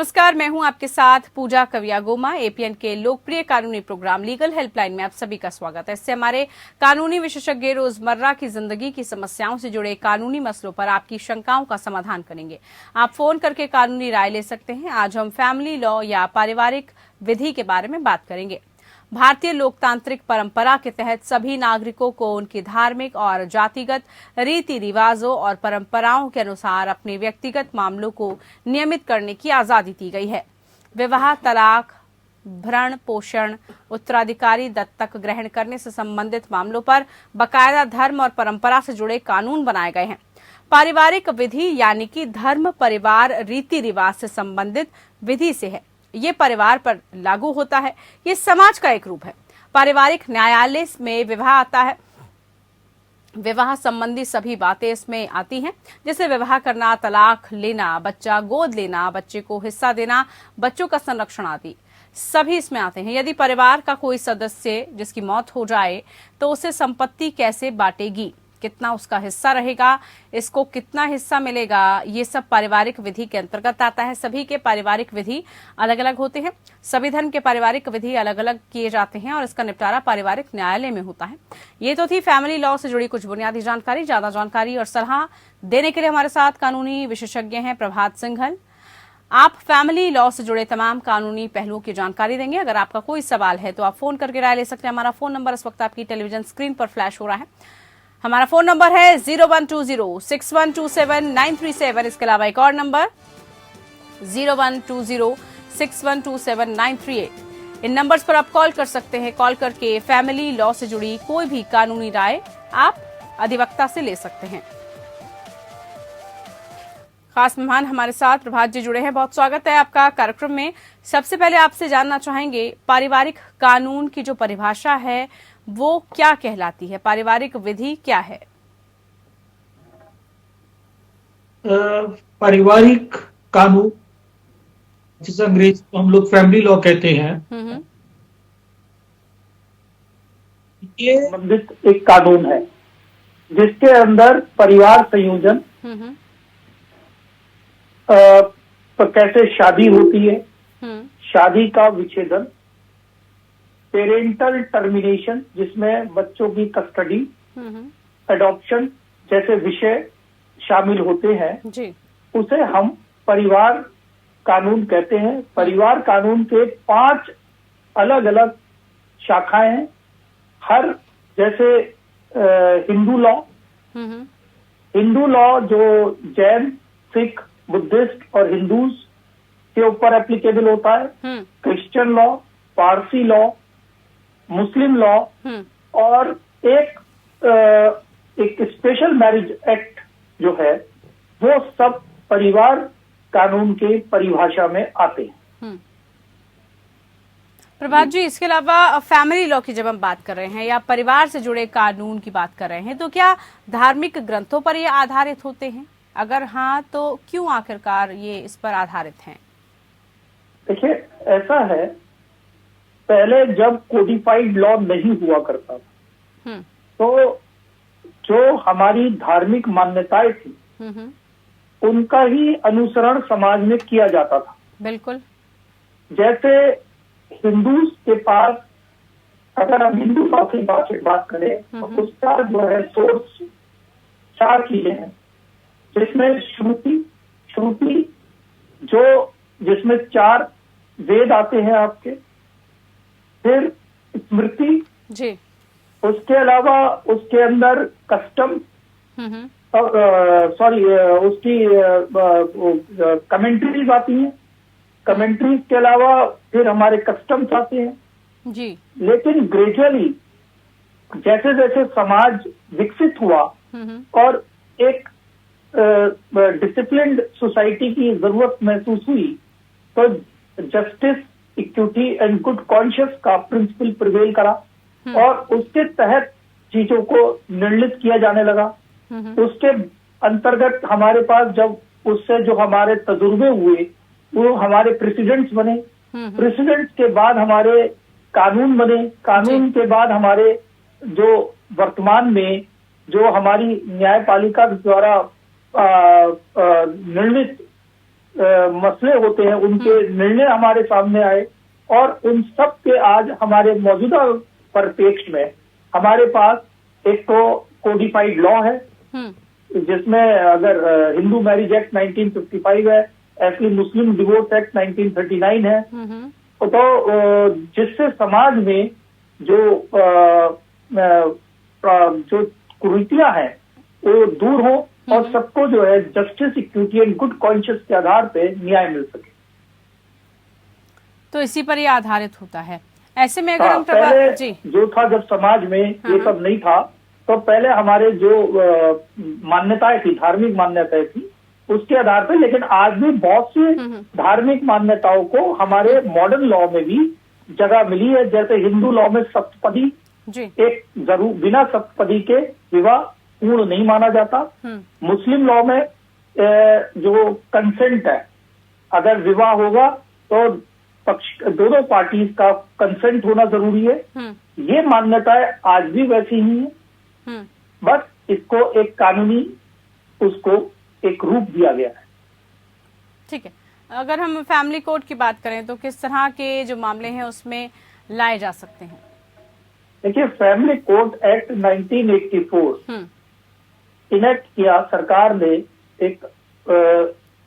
नमस्कार, मैं हूं आपके साथ पूजा कवियागोमा। एपीएन के लोकप्रिय कानूनी प्रोग्राम लीगल हेल्पलाइन में आप सभी का स्वागत है। इससे हमारे कानूनी विशेषज्ञ रोजमर्रा की जिंदगी की समस्याओं से जुड़े कानूनी मसलों पर आपकी शंकाओं का समाधान करेंगे। आप फोन करके कानूनी राय ले सकते हैं। आज हम फैमिली लॉ या पारिवारिक विधि के बारे में बात करेंगे। भारतीय लोकतांत्रिक परंपरा के तहत सभी नागरिकों को उनकी धार्मिक और जातिगत रीति रिवाजों और परंपराओं के अनुसार अपने व्यक्तिगत मामलों को नियमित करने की आजादी दी गई है। विवाह, तलाक, भरण पोषण, उत्तराधिकारी, दत्तक ग्रहण करने से संबंधित मामलों पर बाकायदा धर्म और परंपरा से जुड़े कानून बनाए गए हैं। पारिवारिक विधि यानी कि धर्म, परिवार, रीति रिवाज से संबंधित विधि से है। ये परिवार पर लागू होता है। ये समाज का एक रूप है। पारिवारिक न्यायालय में विवाह आता है। विवाह संबंधी सभी बातें इसमें आती हैं, जैसे विवाह करना, तलाक लेना, बच्चा गोद लेना, बच्चे को हिस्सा देना, बच्चों का संरक्षण आदि सभी इसमें आते हैं। यदि परिवार का कोई सदस्य जिसकी मौत हो जाए तो उसे संपत्ति कैसे बांटेगी, कितना उसका हिस्सा रहेगा, इसको कितना हिस्सा मिलेगा, ये सब पारिवारिक विधि के अंतर्गत आता है। सभी के पारिवारिक विधि अलग अलग होते हैं। सभी धर्म के पारिवारिक विधि अलग अलग किए जाते हैं और इसका निपटारा पारिवारिक न्यायालय में होता है। ये तो थी फैमिली लॉ से जुड़ी कुछ बुनियादी जानकारी। ज्यादा जानकारी और सलाह देने के लिए हमारे साथ कानूनी विशेषज्ञ हैं प्रभात सिंघल। आप फैमिली लॉ से जुड़े तमाम कानूनी पहलुओं की जानकारी देंगे। अगर आपका कोई सवाल है तो आप फोन करके राय ले सकते हैं। हमारा फोन नंबर इस वक्त आपकी टेलीविजन स्क्रीन पर फ्लैश हो रहा है। हमारा फोन नंबर है 0120612793 इसके अलावा एक और नंबर 0120612793। इन नंबर्स पर आप कॉल कर सकते हैं। कॉल करके फैमिली लॉ से जुड़ी कोई भी कानूनी राय आप अधिवक्ता से ले सकते हैं। खास मेहमान हमारे साथ प्रभात जी जुड़े हैं। बहुत स्वागत है आपका कार्यक्रम में। सबसे पहले आपसे जानना चाहेंगे, पारिवारिक कानून की जो परिभाषा है वो क्या कहलाती है? पारिवारिक विधि क्या है? पारिवारिक कानून जिसे अंग्रेजी में हम लोग फैमिली लॉ कहते हैं, ये संबंधित एक कानून है जिसके अंदर परिवार संयोजन, तो कैसे शादी होती है, शादी का विच्छेदन, पेरेंटल टर्मिनेशन जिसमें बच्चों की कस्टडी, अडॉप्शन जैसे विषय शामिल होते हैं जी। उसे हम परिवार कानून कहते हैं। परिवार कानून के 5 अलग अलग शाखाएं हैं। हर जैसे हिंदू लॉ, हिंदू लॉ जो जैन, सिख, बुद्धिस्ट और हिंदूज के ऊपर एप्लीकेबल होता है। क्रिश्चियन लॉ, पारसी लॉ, मुस्लिम लॉ और एक स्पेशल मैरिज एक्ट जो है वो सब परिवार कानून के परिभाषा में आते हैं। प्रभात जी, इसके अलावा फैमिली लॉ की जब हम बात कर रहे हैं या परिवार से जुड़े कानून की बात कर रहे हैं तो क्या धार्मिक ग्रंथों पर ये आधारित होते हैं? अगर हाँ तो क्यों आखिरकार ये इस पर आधारित हैं? देखिए, ऐसा है, पहले जब कोडिफाइड लॉ नहीं हुआ करता था तो जो हमारी धार्मिक मान्यताएं थी उनका ही अनुसरण समाज में किया जाता था। बिल्कुल। जैसे हिंदूज के पास, अगर हम हिंदू लॉ की बात करें तो उसका जो है सोर्स 4 चीजें हैं, जिसमें श्रुति जो जिसमें 4 वेद आते हैं आपके, फिर स्मृति जी, उसके अलावा उसके अंदर कस्टम, उसकी कमेंट्रीज आती हैं। कमेंट्रीज के अलावा फिर हमारे कस्टम्स आते हैं जी। लेकिन ग्रेजुअली जैसे जैसे समाज विकसित हुआ और एक डिसिप्लिन्ड सोसाइटी की जरूरत महसूस हुई तो justice, equity and good conscious का प्रिंसिपल प्रिवेल करा और उसके तहत चीजों को निर्णित किया जाने लगा। उसके अंतर्गत हमारे पास जब उससे जो हमारे तजुर्बे हुए वो हमारे प्रेसिडेंट्स बने, प्रेसिडेंट्स के बाद हमारे कानून बने, कानून के बाद हमारे जो वर्तमान में जो हमारी न्यायपालिका द्वारा निर्णित मसले होते हैं उनके निर्णय हमारे सामने आए, और उन सब के आज हमारे मौजूदा परिप्रेक्ष्य में हमारे पास एक तो कोडिफाइड लॉ है, जिसमें अगर हिंदू मैरिज एक्ट 1955 है, ऐसे मुस्लिम डिवोर्स एक्ट 1939 है, तो जिससे समाज में जो कुरीतियां हैं वो दूर हो और सबको जो है justice, equity and good conscious के आधार पे न्याय मिल सके। तो इसी पर ये आधारित होता है। ऐसे में अगर हम पहले जी जो था, जब समाज में ये सब नहीं था, तो पहले हमारे जो मान्यताएं थी, धार्मिक मान्यताएं थी, उसके आधार पे, लेकिन आज भी बहुत सी धार्मिक मान्यताओं को हमारे मॉडर्न लॉ में भी जगह मिली है। जैसे हिंदू लॉ में सप्तपदी एक जरूर, बिना सप्तपदी के विवाह पूर्ण नहीं माना जाता। मुस्लिम लॉ में जो कंसेंट है, अगर विवाह होगा तो दोनों पार्टीज का कंसेंट होना जरूरी है। ये मान्यताएं आज भी वैसी ही है, बस इसको एक कानूनी उसको एक रूप दिया गया है। ठीक है। अगर हम फैमिली कोड की बात करें तो किस तरह के जो मामले हैं उसमें लाए जा सकते हैं? देखिए, फैमिली कोड एक्ट 1984 इनेक्ट किया सरकार ने, एक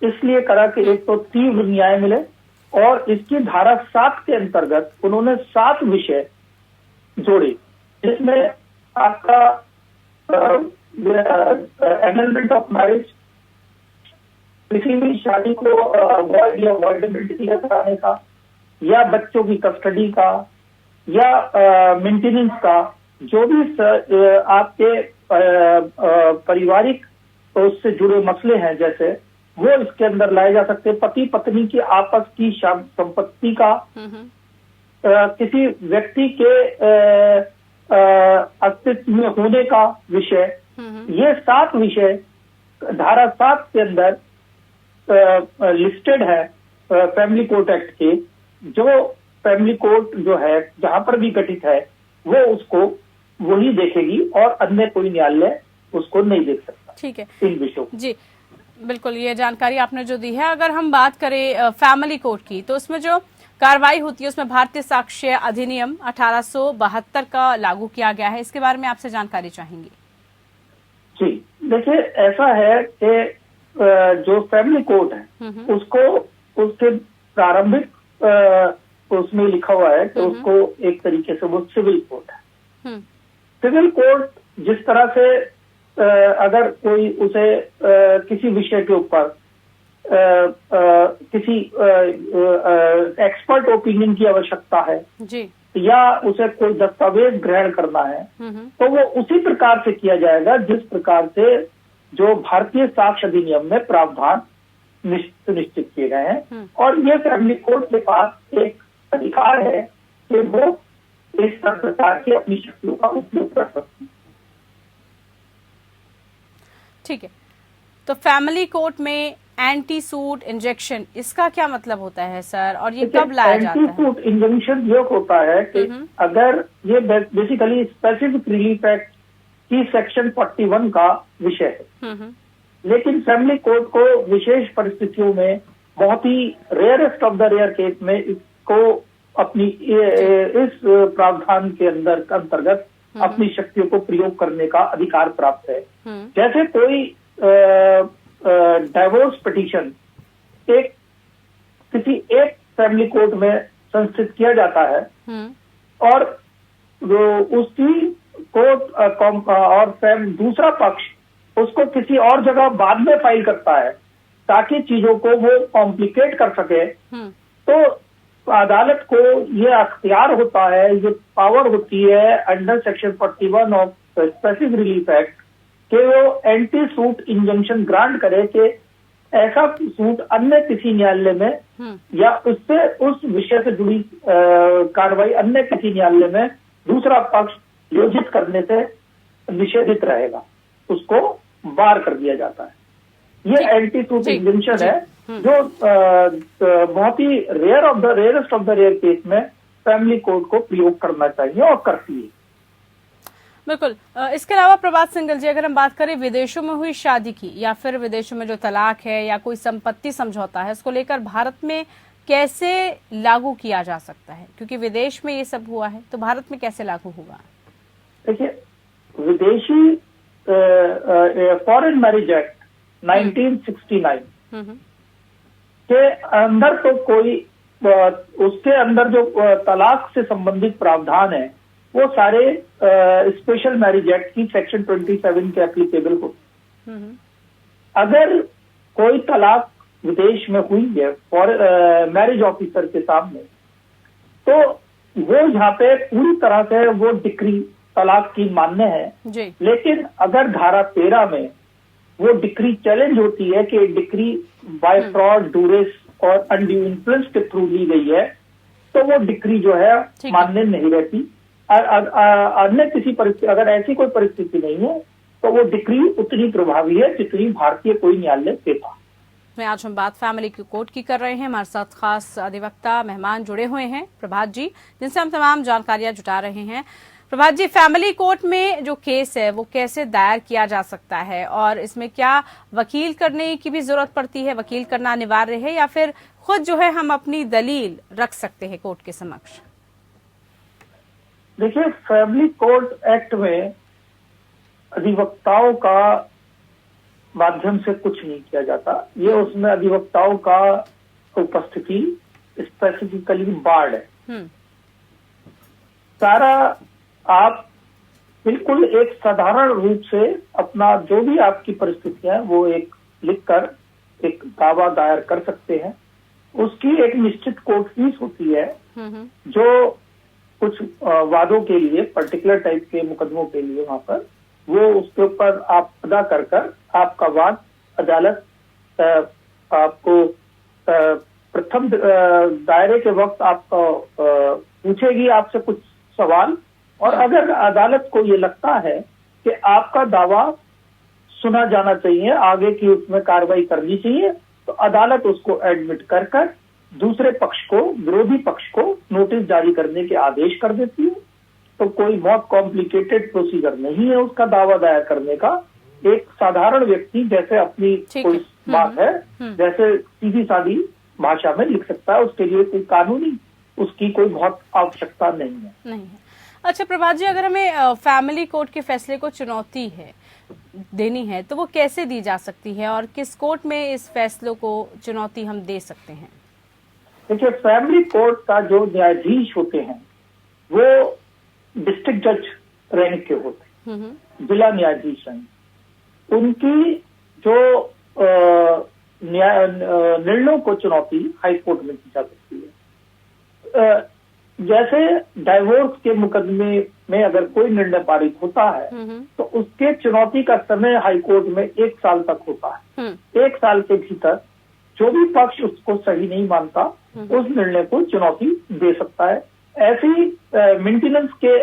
इसलिए करा कि एक तो तीव्र न्याय मिले, और इसकी धारा 7 के अंतर्गत उन्होंने 7 विषय जोड़े, जिसमें आपका एनलमेंट ऑफ मैरिज, किसी भी शादी को अवॉइड या अवॉइडेबिलिटी कराने का, या बच्चों की कस्टडी का, या मेंटेनेंस का, जो भी आपके पारिवारिक उससे जुड़े मसले हैं, जैसे वो इसके अंदर लाए जा सकते हैं। पति पत्नी की आपस की संपत्ति का, किसी व्यक्ति के अस्तित्व में होने का विषय, ये 7 विषय धारा 7 के अंदर लिस्टेड है फैमिली कोर्ट एक्ट के। जो फैमिली कोर्ट जो है जहां पर भी गठित है, वो उसको वही देखेगी और अन्य कोई न्यायालय उसको नहीं देख सकता। ठीक है, इन विषयों जी बिल्कुल, ये जानकारी आपने जो दी है। अगर हम बात करें फैमिली कोर्ट की, तो उसमें जो कार्रवाई होती है उसमें भारतीय साक्ष्य अधिनियम 1872 का लागू किया गया है। इसके बारे में आपसे जानकारी चाहेंगे। जी देखिए, ऐसा है कि जो फैमिली कोर्ट है उसको उसके प्रारंभिक उसमें लिखा हुआ है कि उसको एक तरीके से वो सिविल कोर्ट है। सिविल कोर्ट जिस तरह से अगर कोई उसे किसी विषय के ऊपर किसी एक्सपर्ट ओपिनियन की आवश्यकता है जी, या उसे कोई दस्तावेज ग्रहण करना है, तो वो उसी प्रकार से किया जाएगा जिस प्रकार से जो भारतीय साक्ष्य अधिनियम में प्रावधान सुनिश्चित किए गए हैं। और ये फैमिली कोर्ट के पास एक अधिकार है कि वो इस प्रकार की अपनी शक्तियों का उपयोग कर सकते हैं। ठीक है, तो फैमिली कोर्ट में एंटी सूट इंजेक्शन, इसका क्या मतलब होता है सर, और ये कब लाया जाता है? एंटी सूट इंजंक्शन ये होता है कि अगर ये बेसिकली स्पेसिफिक रिलीफ एक्ट की सेक्शन 41 का विषय है, लेकिन फैमिली कोर्ट को विशेष परिस्थितियों में, बहुत ही rarest of the rare case में इसको अपनी इस प्रावधान के अंतर्गत अपनी शक्तियों को प्रयोग करने का अधिकार प्राप्त है। जैसे कोई डाइवोर्स पिटीशन किसी एक फैमिली कोर्ट में संस्थित किया जाता है, और उसकी कोर्ट और दूसरा पक्ष उसको किसी और जगह बाद में फाइल करता है ताकि चीजों को वो कॉम्प्लिकेट कर सके, तो अदालत को ये अख्तियार होता है, ये पावर होती है under section 41 of specific relief act कि वो एंटी सूट इंजंक्शन ग्रांट करे कि ऐसा सूट अन्य किसी न्यायालय में या उससे उस विषय से जुड़ी कार्रवाई अन्य किसी न्यायालय में दूसरा पक्ष योजित करने से निषेधित रहेगा, उसको बार कर दिया जाता है। ये एंटी सूट इंजंक्शन है जो बहुत ही rare of the rarest of the rare case में फैमिली कोर्ट को प्रयोग करना चाहिए और करती है। बिल्कुल। इसके अलावा प्रभात सिंघल जी, अगर हम बात करें विदेशों में हुई शादी की या फिर विदेशों में जो तलाक है या कोई संपत्ति समझौता है, उसको लेकर भारत में कैसे लागू किया जा सकता है? क्योंकि विदेश में ये सब हुआ है, तो भारत में कैसे लागू होगा? देखिए, विदेशी फॉरेन मैरिज एक्ट 1969 के अंदर तो कोई उसके अंदर जो तलाक से संबंधित प्रावधान है वो सारे स्पेशल मैरिज एक्ट की सेक्शन 27 के एप्लीकेबल होते। अगर कोई तलाक विदेश में हुई है मैरिज ऑफिसर के सामने, तो वो यहाँ पे पूरी तरह से वो डिक्री तलाक की मान्य है जी। लेकिन अगर धारा 13 में वो डिक्री चैलेंज होती है कि डिक्री बाय फ्रॉड, ड्यूरेस और अनड्यू इन्फ्लुएंस के थ्रू ली गई है, तो वो डिक्री जो है मान्य नहीं रहती। अन्य किसी परिस्थिति, अगर ऐसी कोई परिस्थिति नहीं है तो वो डिक्री उतनी प्रभावी है जितनी भारतीय कोई न्यायालय देता। आज हम बात फैमिली कोर्ट की कर रहे हैं। हमारे साथ खास अधिवक्ता मेहमान जुड़े हुए हैं, प्रभात जी, जिनसे हम तमाम जानकारियां जुटा रहे हैं। प्रभात जी, फैमिली कोर्ट में जो केस है वो कैसे दायर किया जा सकता है और इसमें क्या वकील करने की भी जरूरत पड़ती है, वकील करना अनिवार्य है या फिर खुद जो है हम अपनी दलील रख सकते हैं कोर्ट के समक्ष? देखिए, फैमिली कोर्ट एक्ट में अधिवक्ताओं का माध्यम से कुछ नहीं किया जाता। ये उसमें अधिवक्ताओं का उपस्थिति स्पेसिफिकली बार्ड है। सारा आप बिल्कुल एक साधारण रूप से अपना जो भी आपकी परिस्थिति है वो एक लिखकर एक दावा दायर कर सकते हैं। उसकी एक निश्चित कोर्ट फीस होती है जो कुछ वादों के लिए, पर्टिकुलर टाइप के मुकदमों के लिए वहां पर वो उसके ऊपर आप अदा कर आपका वाद अदालत आपको प्रथम दायरे के वक्त आपको पूछेगी आपसे कुछ सवाल, और अगर अदालत को ये लगता है कि आपका दावा सुना जाना चाहिए, आगे की उसमें कार्रवाई करनी चाहिए, तो अदालत उसको एडमिट कर दूसरे पक्ष को, विरोधी पक्ष को नोटिस जारी करने के आदेश कर देती है। तो कोई बहुत कॉम्प्लिकेटेड प्रोसीजर नहीं है उसका दावा दायर करने का। एक साधारण व्यक्ति जैसे अपनी कोई बात है जैसे सीधी सादी भाषा में लिख सकता है, उसके लिए कोई कानूनी उसकी कोई बहुत आवश्यकता नहीं है। अच्छा प्रभात जी, अगर हमें फैमिली कोर्ट के फैसले को चुनौती है देनी है तो वो कैसे दी जा सकती है और किस कोर्ट में इस फैसलों को चुनौती हम दे सकते हैं? देखिए, फैमिली कोर्ट का जो न्यायाधीश होते हैं वो डिस्ट्रिक्ट जज रैंक के होते हैं, जिला न्यायाधीश रैंक। उनकी जो निर्णयों को चुनौती हाई कोर्ट में दी जा सकती है। जैसे डाइवोर्स के मुकदमे में अगर कोई निर्णय पारित होता है तो उसके चुनौती का समय हाई कोर्ट में 1 साल तक होता है। 1 साल के भीतर जो भी पक्ष उसको सही नहीं मानता उस निर्णय को चुनौती दे सकता है। ऐसी मेंटेनेंस के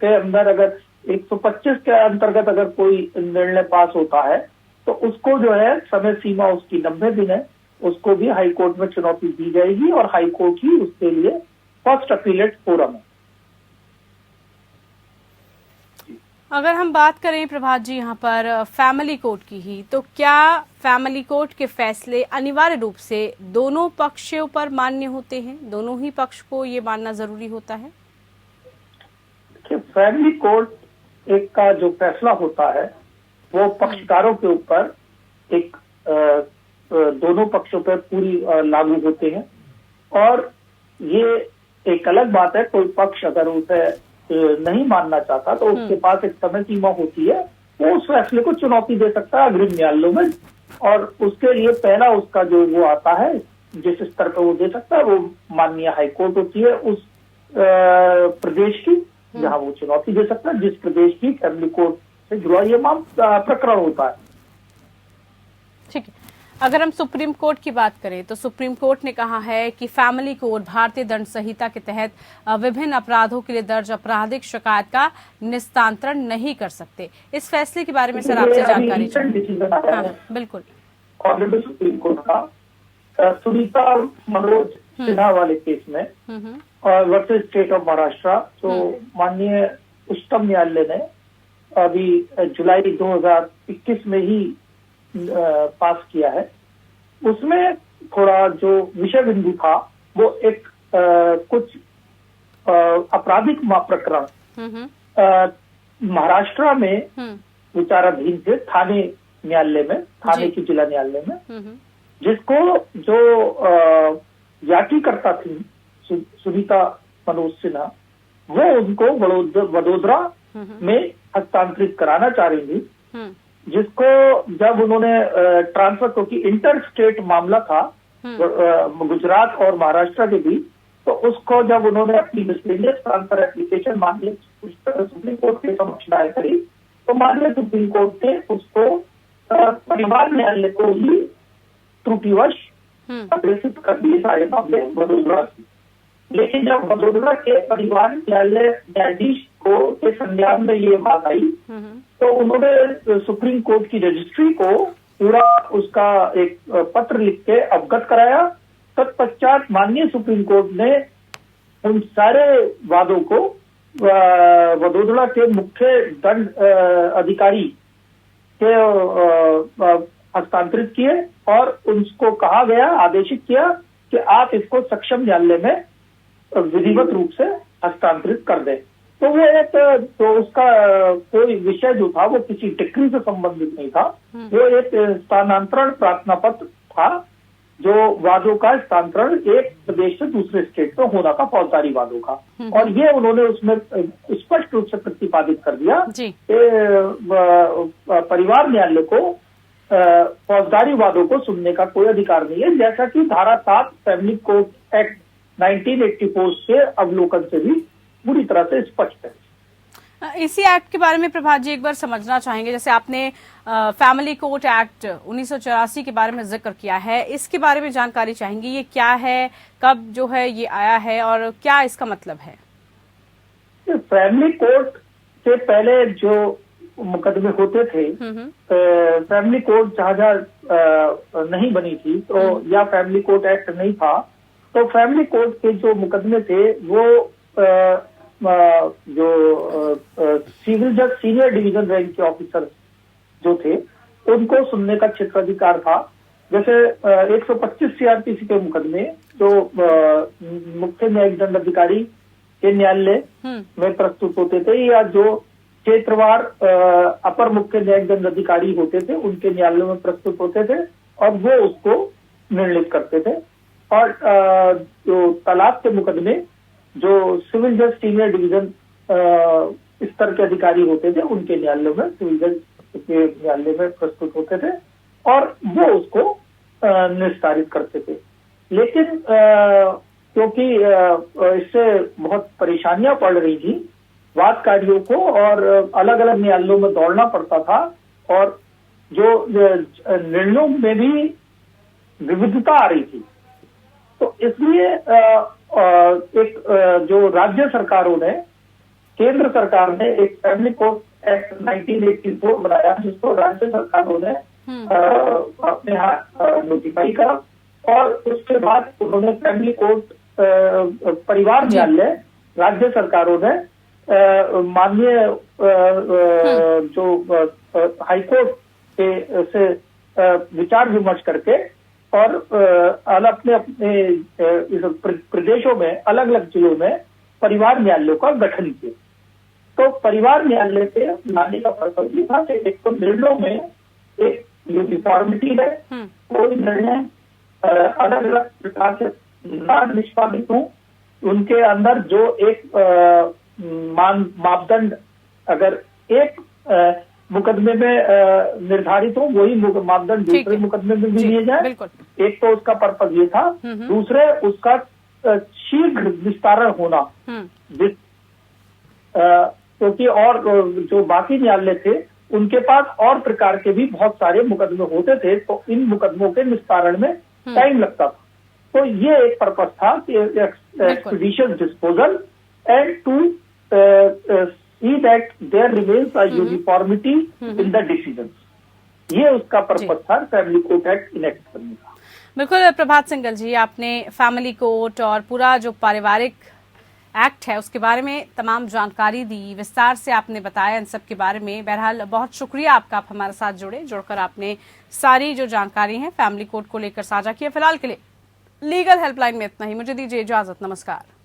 अंदर अगर 125 के अंतर्गत अगर कोई निर्णय पास होता है तो उसको जो है समय सीमा उसकी 90 दिन है, उसको भी हाई कोर्ट में चुनौती दी जाएगी और हाई कोर्ट ही उसके लिए फर्स्ट अपीलेट फोरम है। अगर हम बात करें प्रभात जी यहाँ पर फैमिली कोर्ट की ही, तो क्या फैमिली कोर्ट के फैसले अनिवार्य रूप से दोनों पक्षों पर मान्य होते हैं? दोनों ही पक्ष को ये मानना जरूरी होता है? फैमिली कोर्ट एक का जो फैसला होता है वो पक्षकारों के ऊपर एक दोनों पक्षों पर पूरी लागू होते हैं। और ये एक अलग बात है, कोई पक्ष अगर उसे नहीं मानना चाहता तो उसके पास एक समय सीमा होती है, वो उस फैसले को चुनौती दे सकता है अग्रिम न्यायालयों में। और उसके लिए पहला उसका जो वो आता है जिस स्तर पर वो दे सकता है वो माननीय हाई कोर्ट होती है उस प्रदेश की जहां वो चुनौती दे सकता है, जिस प्रदेश की फैमिली कोर्ट से जुड़ा ये प्रकरण होता है। ठीक है। अगर हम सुप्रीम कोर्ट की बात करें तो सुप्रीम कोर्ट ने कहा है कि फैमिली कोर्ट भारतीय दंड संहिता के तहत विभिन्न अपराधों के लिए दर्ज आपराधिक शिकायत का निस्तारण नहीं कर सकते। इस फैसले के बारे में सर आपसे जानकारी चाहिए। हाँ, बिल्कुल। ऑनरेबल सुप्रीम कोर्ट का सुनीता मनोज सिन्हा वाले केस में वर्सेस स्टेट ऑफ महाराष्ट्र, तो माननीय उच्चतम न्यायालय ने अभी जुलाई 2021 में ही पास किया है, उसमें थोड़ा जो विषय बिंदु था वो एक कुछ आपराधिक प्रकरण महाराष्ट्र में विचाराधीन थे थाने न्यायालय में, थाने की जिला न्यायालय में, जिसको जो याचिकाकर्ता थी सुनीता मनोज सिन्हा, वो उनको वडोदरा में हस्तांतरित कराना चाह रही थी, जिसको जब उन्होंने ट्रांसफर, क्योंकि इंटर स्टेट मामला था गुजरात और महाराष्ट्र के बीच, तो उसको जब उन्होंने अपनी मिसलेनियस ट्रांसफर एप्लीकेशन माननीय सुप्रीम कोर्ट के समक्ष दायर करी, तो माननीय सुप्रीम कोर्ट ने उसको परिवार न्यायालय को ही त्रुटिवश अग्रेसित कर दिए सारे मामले वडोदरा की। लेकिन जब वडोदरा के परिवार न्यायालय न्यायाधीश को के संज्ञान में ये बात आई, तो उन्होंने सुप्रीम कोर्ट की रजिस्ट्री को पूरा उसका एक पत्र लिख के अवगत कराया। तत्पश्चात माननीय सुप्रीम कोर्ट ने उन सारे वादों को वडोदरा के मुख्य दंड अधिकारी के हस्तांतरित किए और उनको कहा गया, आदेशित किया कि आप इसको सक्षम न्यायालय में विधिवत रूप से हस्तांतरित कर दें। तो वो एक तो उसका कोई विषय जो था वो किसी डिक्री से संबंधित नहीं था, वो एक स्थानांतरण प्रार्थना पत्र था, जो वादों का स्थानांतरण एक प्रदेश से दूसरे स्टेट में होना का, फौजदारी वादों का। और ये उन्होंने उसमें स्पष्ट रूप से प्रतिपादित कर दिया कि परिवार न्यायालय को फौजदारी वादों को सुनने का कोई अधिकार नहीं है, जैसा कि धारा 7 फैमिली कोर्ट एक्ट 1984 के अवलोकन से भी पूरी तरह से स्पष्ट है। इसी एक्ट के बारे में प्रभात जी एक बार समझना चाहेंगे, जैसे आपने फैमिली कोर्ट एक्ट 1984 के बारे में जिक्र किया है, इसके बारे में जानकारी चाहेंगे, ये क्या है, कब जो है ये आया है और क्या इसका मतलब है? फैमिली कोर्ट से पहले जो मुकदमे होते थे, फैमिली कोर्ट जहाँ नहीं बनी थी तो या फैमिली कोर्ट एक्ट नहीं था, तो फैमिली कोर्ट के जो मुकदमे थे वो जो सिविल जज सीनियर डिवीजन रैंक के ऑफिसर जो थे उनको सुनने का क्षेत्राधिकार था। जैसे 125 सीआरपीसी के मुकदमे जो मुख्य न्यायिक दंड अधिकारी के न्यायालय में प्रस्तुत होते थे, या जो क्षेत्रवार अपर मुख्य न्यायिक दंड अधिकारी होते थे उनके न्यायालयों में प्रस्तुत होते थे और वो उसको निर्णित करते थे। और जो तलाक के मुकदमे जो सिविल जज सीनियर डिवीजन स्तर के अधिकारी होते थे उनके न्यायालयों में, सिविल जज के न्यायालय में प्रस्तुत होते थे और वो उसको निस्तारित करते थे। लेकिन क्योंकि इससे बहुत परेशानियां पड़ रही थी वादकारियों को और अलग अलग न्यायालयों में दौड़ना पड़ता था और जो निर्णयों में भी विविधता आ रही थी, तो इसलिए एक जो राज्य सरकारों ने, केंद्र सरकार ने एक फैमिली कोर्ट एक्ट 1984 बनाया, जिसको राज्य सरकारों ने अपने यहाँ नोटिफाई करा और उसके बाद उन्होंने फैमिली कोर्ट परिवार न्यायालय राज्य सरकारों ने माननीय जो हाईकोर्ट के से विचार विमर्श करके और अपने अपने इस प्रदेशों में अलग अलग जिलों में परिवार न्यायालयों का गठन किया। तो परिवार न्यायालय के लाने का पर्पज ये था कि एक तो निर्णयों में एक यूनिफॉर्मिटी है, कोई निर्णय अलग अलग प्रकार से न निष्पादित हो, उनके अंदर जो एक मापदंड अगर एक मुकदमे में निर्धारित हो वही मापदंड दूसरे मुकदमे में भी लिए जाए। एक तो उसका पर्पज ये था, दूसरे उसका शीघ्र विस्तारण होना, जिस क्योंकि और जो बाकी न्यायालय थे उनके पास और प्रकार के भी बहुत सारे मुकदमे होते थे, तो इन मुकदमों के निस्तारण में टाइम लगता था। तो ये एक पर्पज था कि expeditious disposal and to see that there remains a uniformity in the decisions. ये उसका पर्पज था फैमिली कोर्ट एक्ट इनेक्ट करने का। बिल्कुल प्रभात सिंगल जी, आपने फैमिली कोर्ट और पूरा जो पारिवारिक एक्ट है उसके बारे में तमाम जानकारी दी, विस्तार से आपने बताया इन सब के बारे में। बहरहाल बहुत शुक्रिया आपका, आप हमारे साथ जुड़कर आपने सारी जो जानकारी है फैमिली कोर्ट को लेकर साझा किया। फिलहाल के लिए लीगल हेल्पलाइन में इतना ही, मुझे दीजिए इजाजत, नमस्कार।